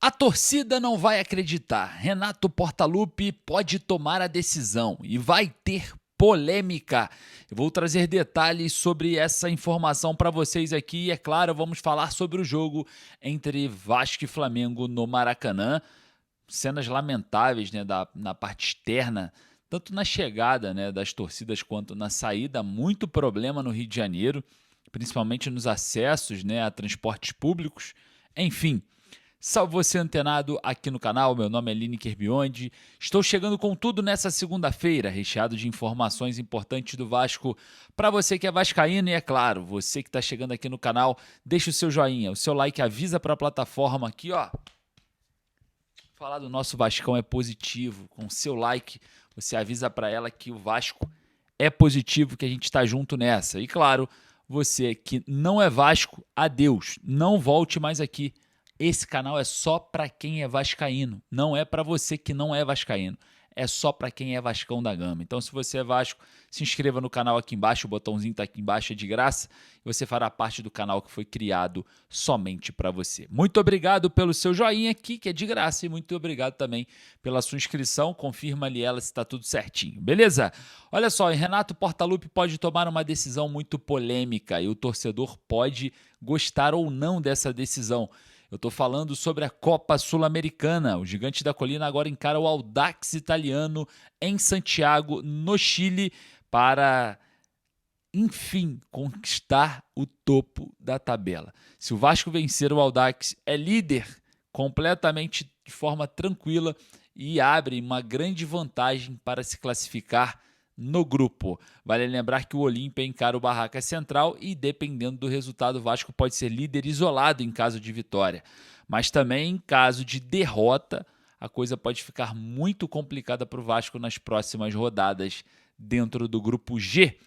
A torcida não vai acreditar. Renato Portaluppi pode tomar a decisão e vai ter polêmica. Eu vou trazer detalhes sobre essa informação para vocês aqui e, é claro, vamos falar sobre o jogo entre Vasco e Flamengo no Maracanã. Cenas lamentáveis, né, na parte externa, tanto na chegada, né, das torcidas quanto na saída. Muito problema no Rio de Janeiro, principalmente nos acessos, né, a transportes públicos. Enfim, salve você antenado aqui no canal, meu nome é Lineker Biondi. Estou chegando com tudo nessa segunda-feira, recheado de informações importantes do Vasco para você que é vascaíno e, é claro, você que está chegando aqui no canal, deixa o seu joinha, o seu like avisa para a plataforma aqui, ó. Falar do nosso Vascão é positivo, com o seu like você avisa para ela que o Vasco é positivo, que a gente está junto nessa. E claro, você que não é Vasco, adeus, não volte mais aqui. Esse canal é só para quem é vascaíno, não é para você que não é vascaíno. É só para quem é Vascão da Gama. Então, se você é Vasco, se inscreva no canal aqui embaixo, o botãozinho está aqui embaixo, é de graça, e você fará parte do canal que foi criado somente para você. Muito obrigado pelo seu joinha aqui, que é de graça, e muito obrigado também pela sua inscrição. Confirma ali ela se está tudo certinho, beleza? Olha só, Renato Portaluppi pode tomar uma decisão muito polêmica e o torcedor pode gostar ou não dessa decisão. Eu estou falando sobre a Copa Sul-Americana. O Gigante da Colina agora encara o Audax italiano em Santiago, no Chile, para, enfim, conquistar o topo da tabela. Se o Vasco vencer o Audax, é líder completamente de forma tranquila e abre uma grande vantagem para se classificar no grupo. Vale lembrar que o Olímpia encara o Barraca Central e, dependendo do resultado, o Vasco pode ser líder isolado em caso de vitória. Mas também, em caso de derrota, a coisa pode ficar muito complicada para o Vasco nas próximas rodadas dentro do grupo G.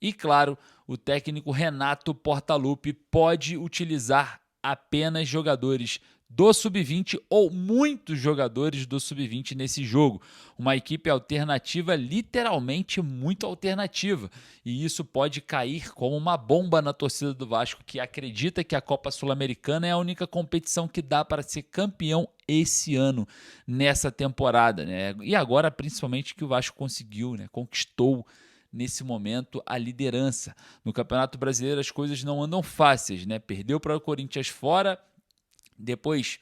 E, claro, o técnico Renato Portaluppi pode utilizar apenas jogadores do Sub-20 ou muitos jogadores do Sub-20 nesse jogo. Uma equipe alternativa, literalmente muito alternativa. E isso pode cair como uma bomba na torcida do Vasco, que acredita que a Copa Sul-Americana é a única competição que dá para ser campeão esse ano, nessa temporada, né? E agora, principalmente, que o Vasco conseguiu, né? Conquistou nesse momento a liderança. No Campeonato Brasileiro as coisas não andam fáceis, né? Perdeu para o Corinthians fora, depois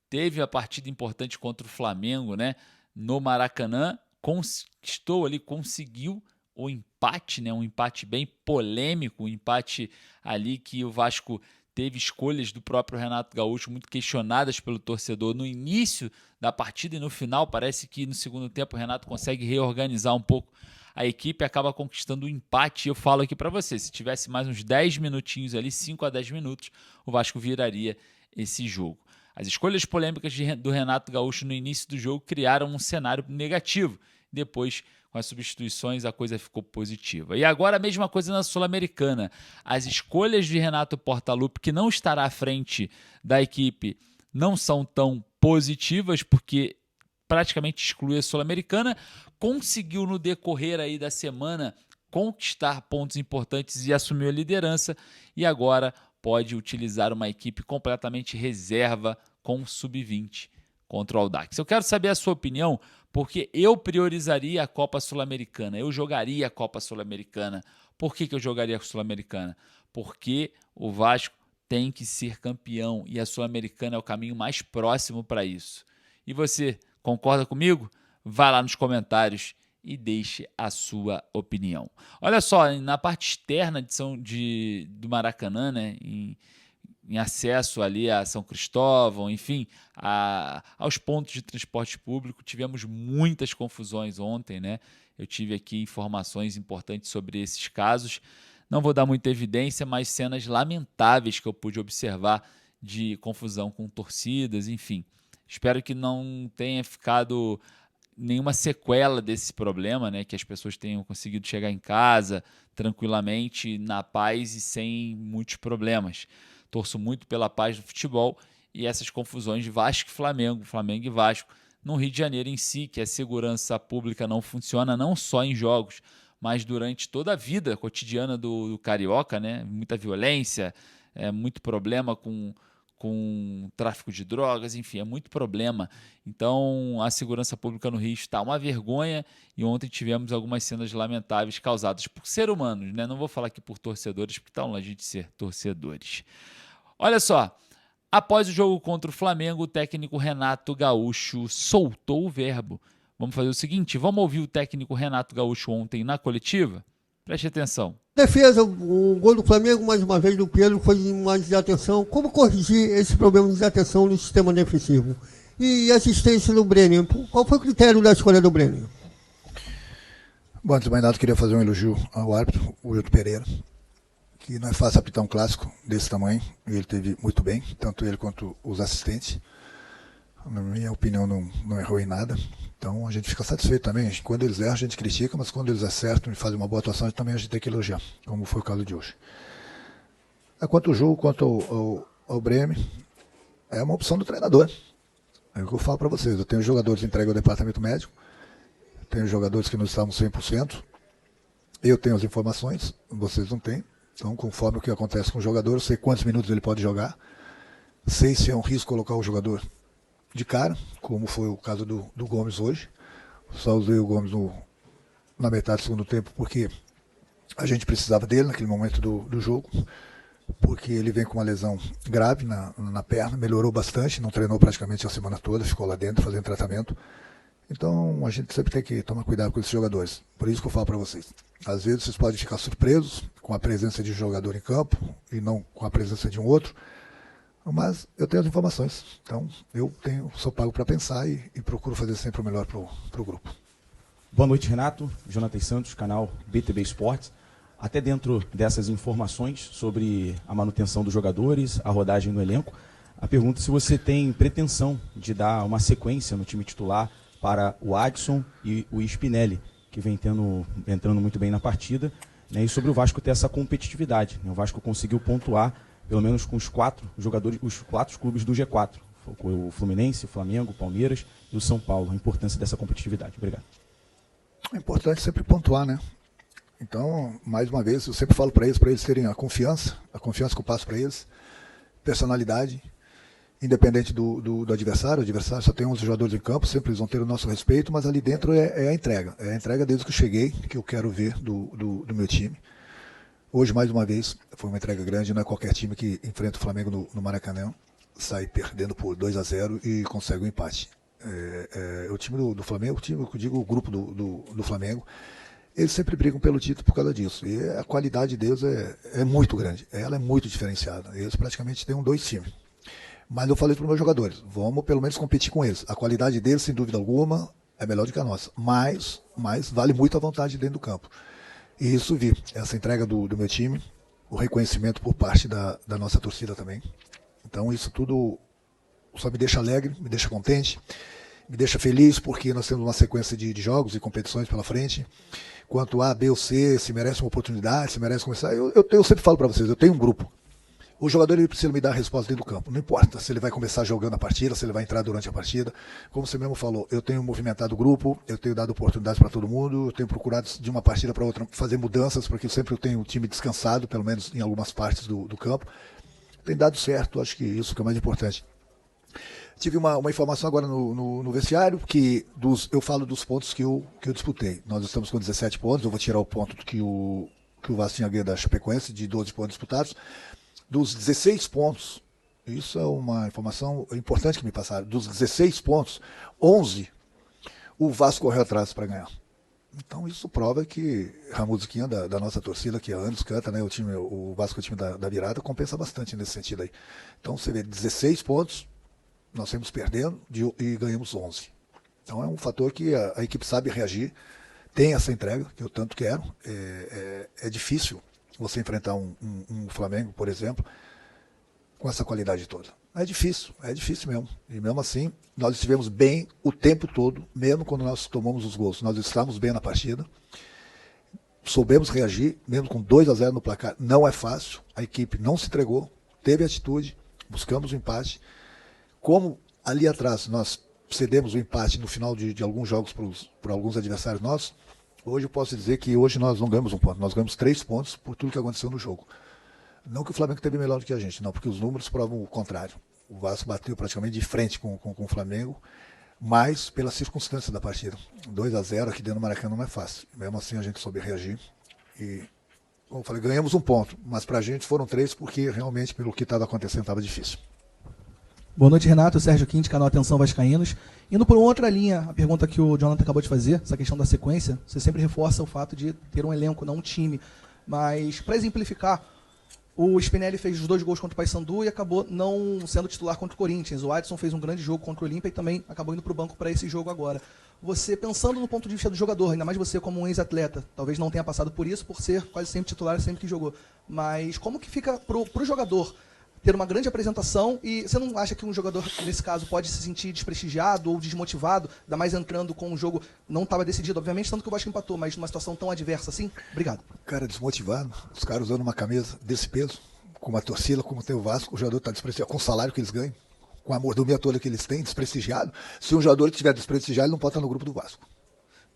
teve a partida importante contra o Flamengo, né, no Maracanã, conquistou ali, conseguiu o empate, né, um empate bem polêmico, um empate ali que o Vasco teve escolhas do próprio Renato Gaúcho muito questionadas pelo torcedor no início da partida e no final. Parece que no segundo tempo o Renato consegue reorganizar um pouco a equipe, acaba conquistando o empate. Eu falo aqui para você, se tivesse mais uns 10 minutinhos ali, 5 a 10 minutos, o Vasco viraria esse jogo. As escolhas polêmicas do Renato Gaúcho no início do jogo criaram um cenário negativo. Depois, com as substituições, a coisa ficou positiva. E agora a mesma coisa na Sul-Americana. As escolhas de Renato Portaluppi, que não estará à frente da equipe, não são tão positivas, porque praticamente exclui a Sul-Americana. Conseguiu no decorrer aí da semana conquistar pontos importantes e assumiu a liderança. E agora pode utilizar uma equipe completamente reserva com Sub-20 contra o Audax. Eu quero saber a sua opinião, porque eu priorizaria a Copa Sul-Americana, eu jogaria a Copa Sul-Americana. Por que eu jogaria a Sul-Americana? Porque o Vasco tem que ser campeão e a Sul-Americana é o caminho mais próximo para isso. E você, concorda comigo? Vai lá nos comentários e deixe a sua opinião. Olha só, na parte externa do Maracanã, né, em acesso ali a São Cristóvão, enfim, aos pontos de transporte público, tivemos muitas confusões ontem, né? Eu tive aqui informações importantes sobre esses casos. Não vou dar muita evidência, mas cenas lamentáveis que eu pude observar de confusão com torcidas, enfim. Espero que não tenha ficado nenhuma sequela desse problema, né? Que as pessoas tenham conseguido chegar em casa tranquilamente, na paz e sem muitos problemas. Torço muito pela paz do futebol e essas confusões de Vasco e Flamengo, Flamengo e Vasco, no Rio de Janeiro em si, que a segurança pública não funciona não só em jogos, mas durante toda a vida cotidiana do carioca, né? Muita violência, muito problema com tráfico de drogas, enfim, é muito problema. Então, a segurança pública no Rio está uma vergonha e ontem tivemos algumas cenas lamentáveis causadas por seres humanos, né? Não vou falar aqui por torcedores, porque está longe de ser torcedores. Olha só, após o jogo contra o Flamengo, o técnico Renato Gaúcho soltou o verbo. Vamos fazer o seguinte, vamos ouvir o técnico Renato Gaúcho ontem na coletiva? Preste atenção. Defesa, o gol do Flamengo, mais uma vez, do Pedro, foi uma desatenção. Como corrigir esse problema de desatenção no sistema defensivo? E assistência do Brenner. Qual foi o critério da escolha do Brenner? Bom, antes de mais nada, queria fazer um elogio ao árbitro, o Wilton Pereira, que não é fácil apitar um clássico desse tamanho, e ele teve muito bem, tanto ele quanto os assistentes. Na minha opinião, não errou em nada. Então a gente fica satisfeito também. Quando eles erram, a gente critica, mas quando eles acertam e fazem uma boa atuação, também a gente tem que elogiar, como foi o caso de hoje. Quanto ao jogo, quanto ao Bremen, é uma opção do treinador. É o que eu falo para vocês. Eu tenho jogadores entregues ao departamento médico, tenho jogadores que não estavam 100%, eu tenho as informações, vocês não têm. Então, conforme o que acontece com o jogador, eu sei quantos minutos ele pode jogar, sei se é um risco colocar o jogador de cara, como foi o caso do Gomes hoje. Só usei o Gomes na metade do segundo tempo porque a gente precisava dele naquele momento do jogo, porque ele vem com uma lesão grave na perna, melhorou bastante, não treinou praticamente a semana toda, ficou lá dentro fazendo tratamento. Então a gente sempre tem que tomar cuidado com esses jogadores. Por isso que eu falo para vocês, às vezes vocês podem ficar surpresos com a presença de um jogador em campo e não com a presença de um outro. Mas eu tenho as informações, então sou pago para pensar e procuro fazer sempre o melhor para o grupo. Boa noite, Renato. Jonathan Santos, canal BTB Esportes. Até dentro dessas informações sobre a manutenção dos jogadores, a rodagem no elenco, a pergunta é se você tem pretensão de dar uma sequência no time titular para o Adson e o Spinelli, que vem entrando muito bem na partida, né, e sobre o Vasco ter essa competitividade. O Vasco conseguiu pontuar pelo menos com os 4 jogadores, os 4 clubes do G4. O Fluminense, o Flamengo, o Palmeiras e o São Paulo. A importância dessa competitividade. Obrigado. É importante sempre pontuar, né? Então, mais uma vez, eu sempre falo para eles terem a confiança que eu passo para eles, personalidade, independente do adversário. O adversário só tem 11 jogadores em campo, sempre eles vão ter o nosso respeito, mas ali dentro é a entrega. É a entrega desde que eu cheguei, que eu quero ver do meu time. Hoje, mais uma vez, foi uma entrega grande. Não é qualquer time que enfrenta o Flamengo no Maracanã, sai perdendo por 2-0 e consegue um empate. O time do Flamengo, o grupo do Flamengo, eles sempre brigam pelo título por causa disso. E a qualidade deles é muito grande. Ela é muito diferenciada. Eles praticamente têm 2 times. Mas eu falei para os meus jogadores, vamos pelo menos competir com eles. A qualidade deles, sem dúvida alguma, é melhor do que a nossa. Mas vale muito a vontade dentro do campo. E isso vi, essa entrega do meu time, o reconhecimento por parte da nossa torcida também. Então isso tudo só me deixa alegre, me deixa contente, me deixa feliz, porque nós temos uma sequência de jogos e competições pela frente. Quanto A, B ou C, se merece uma oportunidade, se merece começar, eu sempre falo para vocês, eu tenho um grupo. O jogador ele precisa me dar a resposta dentro do campo. Não importa se ele vai começar jogando a partida, se ele vai entrar durante a partida. Como você mesmo falou, eu tenho movimentado o grupo, eu tenho dado oportunidades para todo mundo, eu tenho procurado de uma partida para outra fazer mudanças, porque sempre eu tenho o time descansado, pelo menos em algumas partes do campo. Tem dado certo, acho que isso que é mais importante. Tive uma informação agora no vestiário, que eu falo dos pontos que eu disputei. Nós estamos com 17 pontos, eu vou tirar o ponto que o Vasco tinha ganho da Chapecoense, de 12 pontos disputados. Dos 16 pontos, isso é uma informação importante que me passaram, dos 16 pontos, 11 o Vasco correu atrás para ganhar. Então isso prova que a musiquinha da nossa torcida, que há anos canta, né, o Vasco é o time da virada, compensa bastante nesse sentido aí. Então você vê 16 pontos, nós temos perdendo e ganhamos 11. Então é um fator que a equipe sabe reagir, tem essa entrega, que eu tanto quero. É difícil você enfrentar um Flamengo, por exemplo, com essa qualidade toda. É difícil mesmo. E mesmo assim, nós estivemos bem o tempo todo, mesmo quando nós tomamos os gols. Nós estávamos bem na partida, soubemos reagir, mesmo com 2-0 no placar. Não é fácil, a equipe não se entregou, teve atitude, buscamos o empate. Como ali atrás nós cedemos o empate no final de alguns jogos por alguns adversários nossos, hoje eu posso dizer que hoje nós não ganhamos um ponto, nós ganhamos 3 pontos por tudo que aconteceu no jogo. Não que o Flamengo teve melhor do que a gente, não, porque os números provam o contrário. O Vasco bateu praticamente de frente com o Flamengo, mas pela circunstância da partida. 2-0 aqui dentro do Maracanã não é fácil. Mesmo assim a gente soube reagir. E, como eu falei, ganhamos um ponto, mas pra gente foram 3 porque realmente pelo que estava acontecendo estava difícil. Boa noite, Renato. Sérgio Quinte, canal Atenção Vascaínos. Indo por outra linha, a pergunta que o Jonathan acabou de fazer, essa questão da sequência, você sempre reforça o fato de ter um elenco, não um time. Mas, para exemplificar, o Spinelli fez os 2 gols contra o Paysandu e acabou não sendo titular contra o Corinthians. O Adson fez um grande jogo contra o Olímpia e também acabou indo para o banco para esse jogo agora. Você, pensando no ponto de vista do jogador, ainda mais você como um ex-atleta, talvez não tenha passado por isso, por ser quase sempre titular sempre que jogou. Mas como que fica para o jogador ter uma grande apresentação e você não acha que um jogador, nesse caso, pode se sentir desprestigiado ou desmotivado, ainda mais entrando com um jogo, não estava decidido, obviamente, tanto que o Vasco empatou, mas numa situação tão adversa assim? Obrigado. Cara, desmotivado, os caras usando uma camisa desse peso, com uma torcida, como tem o Vasco, o jogador está desprestigiado, com o salário que eles ganham, com a mordomia toda que eles têm, desprestigiado. Se um jogador estiver desprestigiado, ele não pode estar no grupo do Vasco.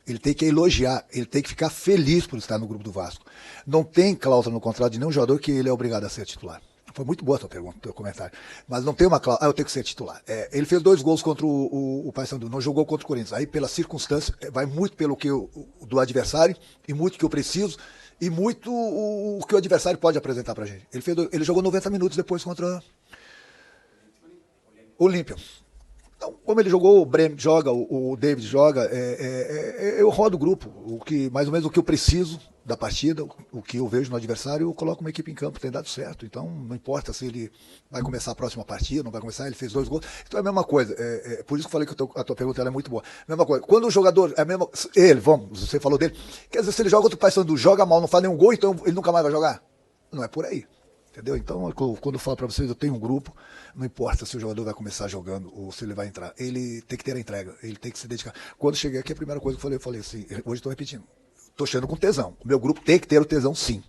Ele tem que elogiar, ele tem que ficar feliz por estar no grupo do Vasco. Não tem cláusula no contrato de nenhum jogador que ele é obrigado a ser titular. Foi muito boa a tua pergunta, teu comentário. Mas não tem uma cláusula, eu tenho que ser titular. Ele fez 2 gols contra o Paysandu, não jogou contra o Corinthians. Aí, pela circunstância, vai muito pelo que do adversário, e muito que eu preciso, e muito o que o adversário pode apresentar pra gente. Ele jogou 90 minutos depois contra o Olímpia. Então, como ele jogou, o Breno joga, o David joga, eu rodo o grupo, mais ou menos o que eu preciso da partida, o que eu vejo no adversário, eu coloco uma equipe em campo, tem dado certo. Então, não importa se ele vai começar a próxima partida, não vai começar, ele fez 2 gols. Então é a mesma coisa, por isso que eu falei que a tua pergunta ela é muito boa. Mesma coisa, quando o jogador, você falou dele, quer dizer, se ele joga contra o Paysandu, joga mal, não faz nenhum gol, então ele nunca mais vai jogar? Não é por aí. Entendeu? Então, quando eu falo para vocês, eu tenho um grupo, não importa se o jogador vai começar jogando ou se ele vai entrar, ele tem que ter a entrega, ele tem que se dedicar. Quando cheguei aqui, a primeira coisa que eu falei assim, hoje estou repetindo, estou chegando com tesão. O meu grupo tem que ter o tesão, sim,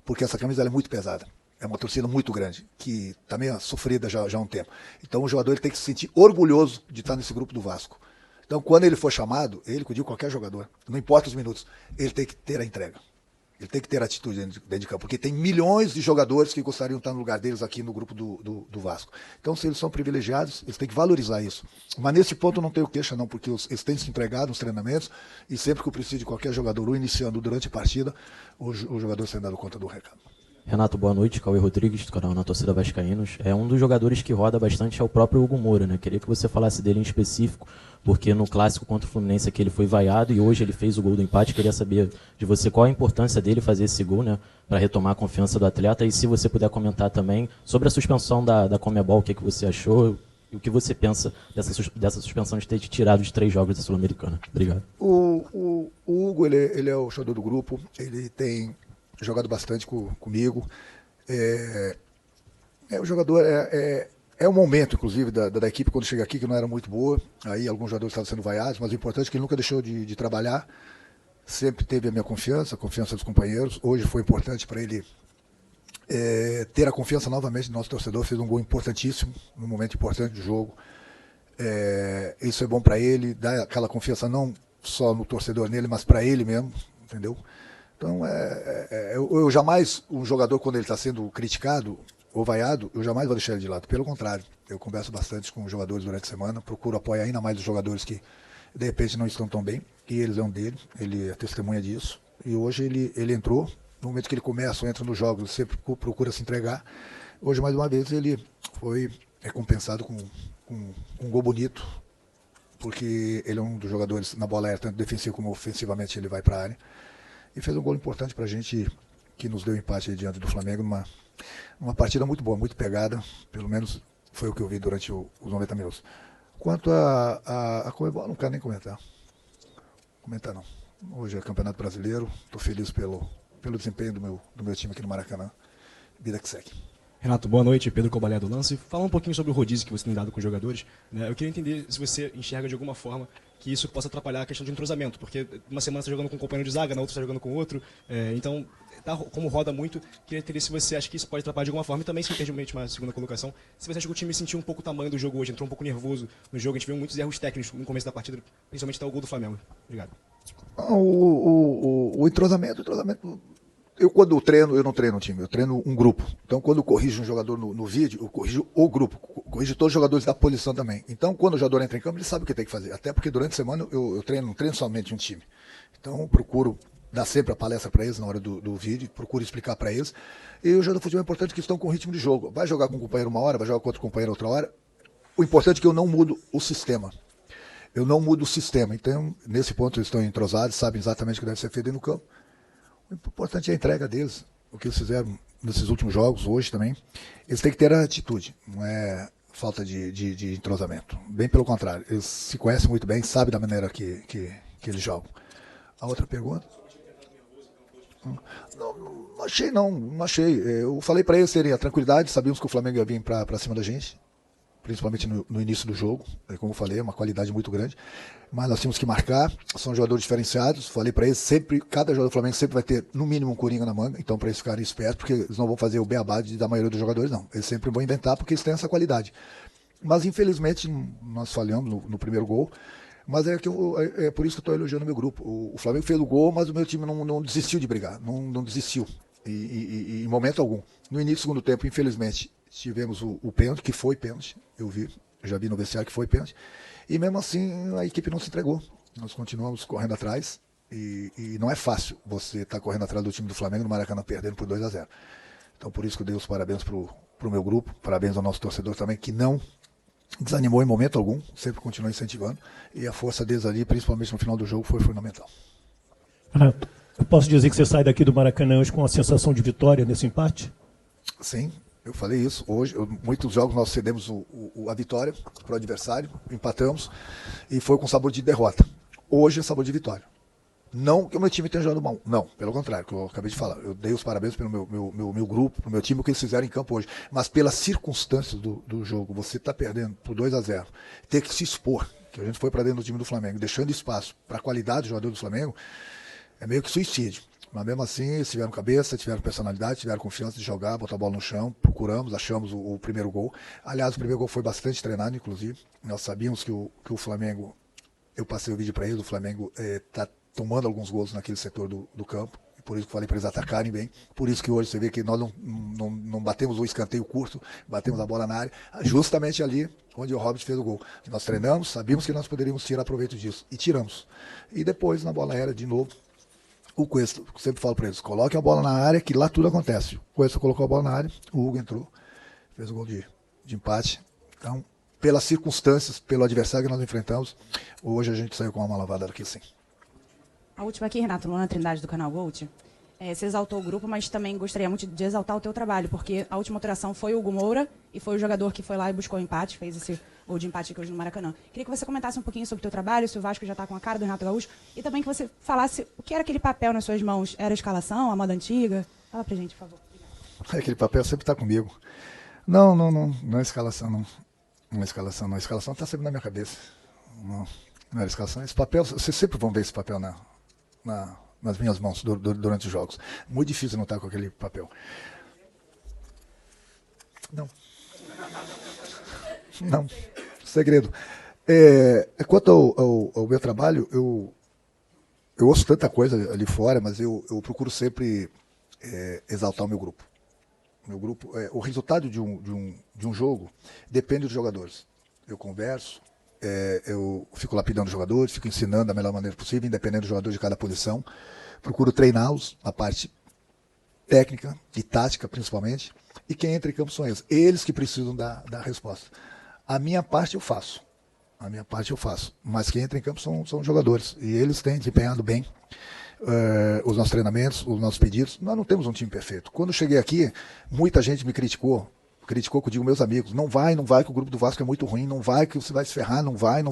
porque essa camisa é muito pesada, é uma torcida muito grande, que também é sofrida já há um tempo. Então, o jogador ele tem que se sentir orgulhoso de estar nesse grupo do Vasco. Então, quando ele for chamado, ele, que eu digo qualquer jogador, não importa os minutos, ele tem que ter a entrega. Ele tem que ter atitude dentro de campo, porque tem milhões de jogadores que gostariam de estar no lugar deles aqui no grupo do Vasco. Então, se eles são privilegiados, eles têm que valorizar isso. Mas nesse ponto eu não tenho queixa não, porque eles têm se entregado nos treinamentos e sempre que eu preciso de qualquer jogador, ou iniciando durante a partida, o jogador sendo dado conta do recado. Renato, boa noite. Cauê Rodrigues, do canal Na Torcida Vascaínos. É um dos jogadores que roda bastante é o próprio Hugo Moura, né? Queria que você falasse dele em específico, porque no clássico contra o Fluminense aqui ele foi vaiado e hoje ele fez o gol do empate. Queria saber de você qual a importância dele fazer esse gol, né? Para retomar a confiança do atleta. E se você puder comentar também sobre a suspensão da Conmebol, o que você achou e o que você pensa dessa suspensão de ter te tirado de 3 jogos da Sul-Americana. Obrigado. O Hugo, ele é o jogador do grupo, ele tem jogado bastante comigo. O jogador é um momento, inclusive, da equipe quando chega aqui, que não era muito boa. Aí alguns jogadores estavam sendo vaiados, mas o importante é que ele nunca deixou de trabalhar. Sempre teve a minha confiança, a confiança dos companheiros. Hoje foi importante para ele ter a confiança novamente do nosso torcedor. Fez um gol importantíssimo, num momento importante do jogo. Isso é bom para ele, dá aquela confiança não só no torcedor nele, mas para ele mesmo, entendeu? Então, eu jamais, um jogador, quando ele está sendo criticado ou vaiado, eu jamais vou deixar ele de lado. Pelo contrário, eu converso bastante com os jogadores durante a semana, procuro apoiar ainda mais os jogadores que, de repente, não estão tão bem, e eles é um dele, ele é testemunha disso. E hoje ele entrou, no momento que ele começa ou entra nos jogos, ele sempre procura se entregar. Hoje, mais uma vez, ele foi recompensado com um gol bonito, porque ele é um dos jogadores na bola aérea, tanto defensivo como ofensivamente, ele vai para a área. E fez um gol importante para a gente, que nos deu empate diante do Flamengo, numa partida muito boa, muito pegada, pelo menos foi o que eu vi durante os 90 minutos. Quanto a Conmebol, não quero nem comentar. Comentar não. Hoje é Campeonato Brasileiro, estou feliz pelo desempenho do meu time aqui no Maracanã. Vida que segue. Renato, boa noite. Pedro Cobalé do Lance. Fala um pouquinho sobre o rodízio que você tem dado com os jogadores, né? Eu queria entender se você enxerga de alguma forma que isso possa atrapalhar a questão de entrosamento, porque uma semana você está jogando com um companheiro de zaga, na outra você está jogando com outro, então, como roda muito, queria entender se você acha que isso pode atrapalhar de alguma forma, e também, se me permite uma segunda colocação, se você acha que o time sentiu um pouco o tamanho do jogo hoje, entrou um pouco nervoso no jogo, a gente viu muitos erros técnicos no começo da partida, principalmente até o gol do Flamengo. Obrigado. O entrosamento Eu, quando eu treino, eu não treino um time, eu treino um grupo. Então, quando eu corrijo um jogador no vídeo, eu corrijo o grupo, corrijo todos os jogadores da posição também. Então, quando o jogador entra em campo, ele sabe o que tem que fazer. Até porque durante a semana eu treino, não treino somente um time. Então, eu procuro dar sempre a palestra para eles na hora do vídeo, procuro explicar para eles. E o jogador de futebol é importante que estão com ritmo de jogo. Vai jogar com um companheiro uma hora, vai jogar com outro companheiro outra hora. O importante é que eu não mudo o sistema. Eu não mudo o sistema. Então, nesse ponto, eles estão entrosados, sabem exatamente o que deve ser feito dentro do campo. O importante é a entrega deles, o que eles fizeram nesses últimos jogos, hoje também. Eles têm que ter a atitude, não é falta de entrosamento. Bem pelo contrário, eles se conhecem muito bem, sabem da maneira que eles jogam. A outra pergunta? Não achei, não achei. Eu falei para eles terem a tranquilidade, sabíamos que o Flamengo ia vir para cima da gente, principalmente no início do jogo, como eu falei, é uma qualidade muito grande, mas nós tínhamos que marcar, são jogadores diferenciados, falei para eles, sempre, cada jogador do Flamengo sempre vai ter no mínimo um coringa na manga, então para eles ficarem espertos, porque eles não vão fazer o beabá da maioria dos jogadores, não, eles sempre vão inventar porque eles têm essa qualidade. Mas infelizmente nós falhamos no primeiro gol, mas é por isso que eu estou elogiando o meu grupo. O Flamengo fez o gol, mas o meu time não desistiu de brigar, não desistiu, e em momento algum. No início do segundo tempo, infelizmente, tivemos o pênalti, que foi pênalti, eu já vi no vestiário que foi pênalti, e mesmo assim a equipe não se entregou. Nós continuamos correndo atrás, e não é fácil você estar correndo atrás do time do Flamengo no Maracanã perdendo por 2-0. Então por isso que eu dei os parabéns para o meu grupo, parabéns ao nosso torcedor também, que não desanimou em momento algum, sempre continuou incentivando, e a força deles ali, principalmente no final do jogo, foi fundamental. Renato, eu posso dizer que você sai daqui do Maracanã hoje com a sensação de vitória nesse empate? Sim, eu falei isso. Hoje, muitos jogos nós cedemos a vitória para o adversário, empatamos, e foi com sabor de derrota. Hoje é sabor de vitória. Não que o meu time tenha jogado mal, não, pelo contrário, que eu acabei de falar. Eu dei os parabéns pelo meu grupo, pro meu time, o que eles fizeram em campo hoje. Mas pelas circunstâncias do jogo, você está perdendo por 2-0, ter que se expor, que a gente foi para dentro do time do Flamengo, deixando espaço para a qualidade do jogador do Flamengo, é meio que suicídio. Mas mesmo assim, eles tiveram cabeça, tiveram personalidade, tiveram confiança de jogar, botar a bola no chão, procuramos, achamos o primeiro gol. Aliás, o primeiro gol foi bastante treinado, inclusive. Nós sabíamos que o Flamengo, eu passei o vídeo para eles, o Flamengo está tomando alguns gols naquele setor do campo. Por isso que eu falei para eles atacarem bem. Por isso que hoje você vê que nós não batemos o escanteio curto, batemos a bola na área, justamente ali onde o Robert fez o gol. Nós treinamos, sabíamos que nós poderíamos tirar proveito disso, e tiramos. E depois, na bola aérea, de novo, o Cuesta, sempre falo para eles, coloquem a bola na área, que lá tudo acontece. O Cuesta colocou a bola na área, o Hugo entrou, fez o gol de empate. Então, pelas circunstâncias, pelo adversário que nós enfrentamos, hoje a gente saiu com uma lavada daqui, sim. A última aqui, Renato, Luana Trindade, do canal Gold. Você exaltou o grupo, mas também gostaria muito de exaltar o teu trabalho, porque a última alteração foi o Hugo Moura, e foi o jogador que foi lá e buscou o empate, fez esse gol de empate aqui hoje no Maracanã. Queria que você comentasse um pouquinho sobre o teu trabalho, se o Vasco já está com a cara do Renato Gaúcho, e também que você falasse o que era aquele papel nas suas mãos. Era a escalação, a moda antiga? Fala pra gente, por favor. Aquele papel sempre está comigo. Não é escalação, não. Não é escalação, não. A escalação está sempre na minha cabeça. Não era escalação. Esse papel, vocês sempre vão ver esse papel nas minhas mãos durante os jogos. Muito difícil não estar com aquele papel. Não. Segredo. Quanto ao meu trabalho, eu ouço tanta coisa ali fora, mas eu procuro sempre exaltar o meu grupo. O resultado de um jogo depende dos jogadores. Eu converso, eu fico lapidando os jogadores, fico ensinando da melhor maneira possível, independente do jogador de cada posição. Procuro treiná-los na parte técnica e tática, principalmente. E quem entra em campo são eles. Eles que precisam dar resposta. A minha parte eu faço. Mas quem entra em campo são os jogadores. E eles têm desempenhado bem os nossos treinamentos, os nossos pedidos. Nós não temos um time perfeito. Quando eu cheguei aqui, muita gente me criticou que eu digo meus amigos, não vai, que o grupo do Vasco é muito ruim, não vai, que você vai se ferrar, não vai,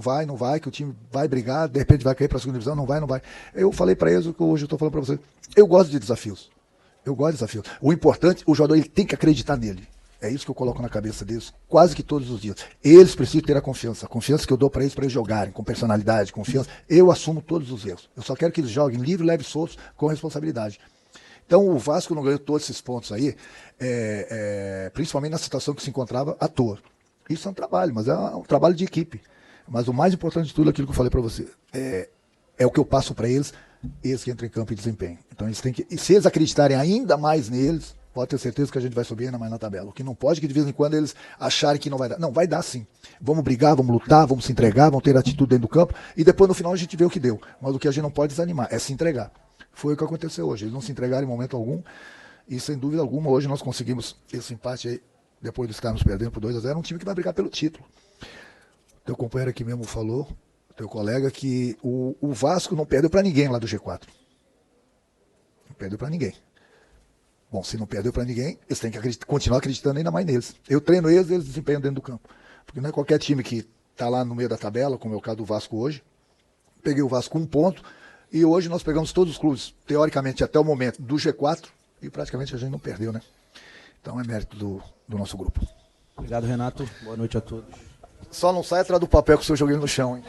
que o time vai brigar, de repente vai cair para a segunda divisão, não vai. Eu falei para eles o que hoje eu estou falando para vocês. Eu gosto de desafios. O importante, o jogador ele tem que acreditar nele. É isso que eu coloco na cabeça deles quase que todos os dias. Eles precisam ter a confiança que eu dou para eles jogarem, com personalidade, confiança. Eu assumo todos os erros. Eu só quero que eles joguem livre, leve e soltos, com responsabilidade. Então o Vasco não ganhou todos esses pontos aí, principalmente na situação que se encontrava à toa. Isso é um trabalho, mas é um trabalho de equipe. Mas o mais importante de tudo é aquilo que eu falei para você. É o que eu passo para eles esse que entra em campo e desempenho. Então eles têm que, e se eles acreditarem ainda mais neles, pode ter certeza que a gente vai subir ainda mais na tabela. O que não pode é que de vez em quando eles acharem que não vai dar. Não, vai dar sim. Vamos brigar, vamos lutar, vamos se entregar, vamos ter atitude dentro do campo e depois no final a gente vê o que deu. Mas o que a gente não pode desanimar é se entregar. Foi o que aconteceu hoje. Eles não se entregaram em momento algum e sem dúvida alguma hoje nós conseguimos esse empate aí, depois de estarmos perdendo por 2-0, um time que vai brigar pelo título. Teu companheiro aqui mesmo falou, teu colega, que o Vasco não perdeu para ninguém lá do G4. Não perdeu para ninguém. Bom, se não perdeu para ninguém, eles têm que continuar acreditando ainda mais neles. Eu treino eles desempenham dentro do campo. Porque não é qualquer time que está lá no meio da tabela, como é o caso do Vasco hoje. Peguei o Vasco com 1 ponto e hoje nós pegamos todos os clubes, teoricamente até o momento, do G4 e praticamente a gente não perdeu, né? Então é mérito do nosso grupo. Obrigado, Renato. Boa noite a todos. Só não sai atrás do papel que o senhor joguei no chão, hein?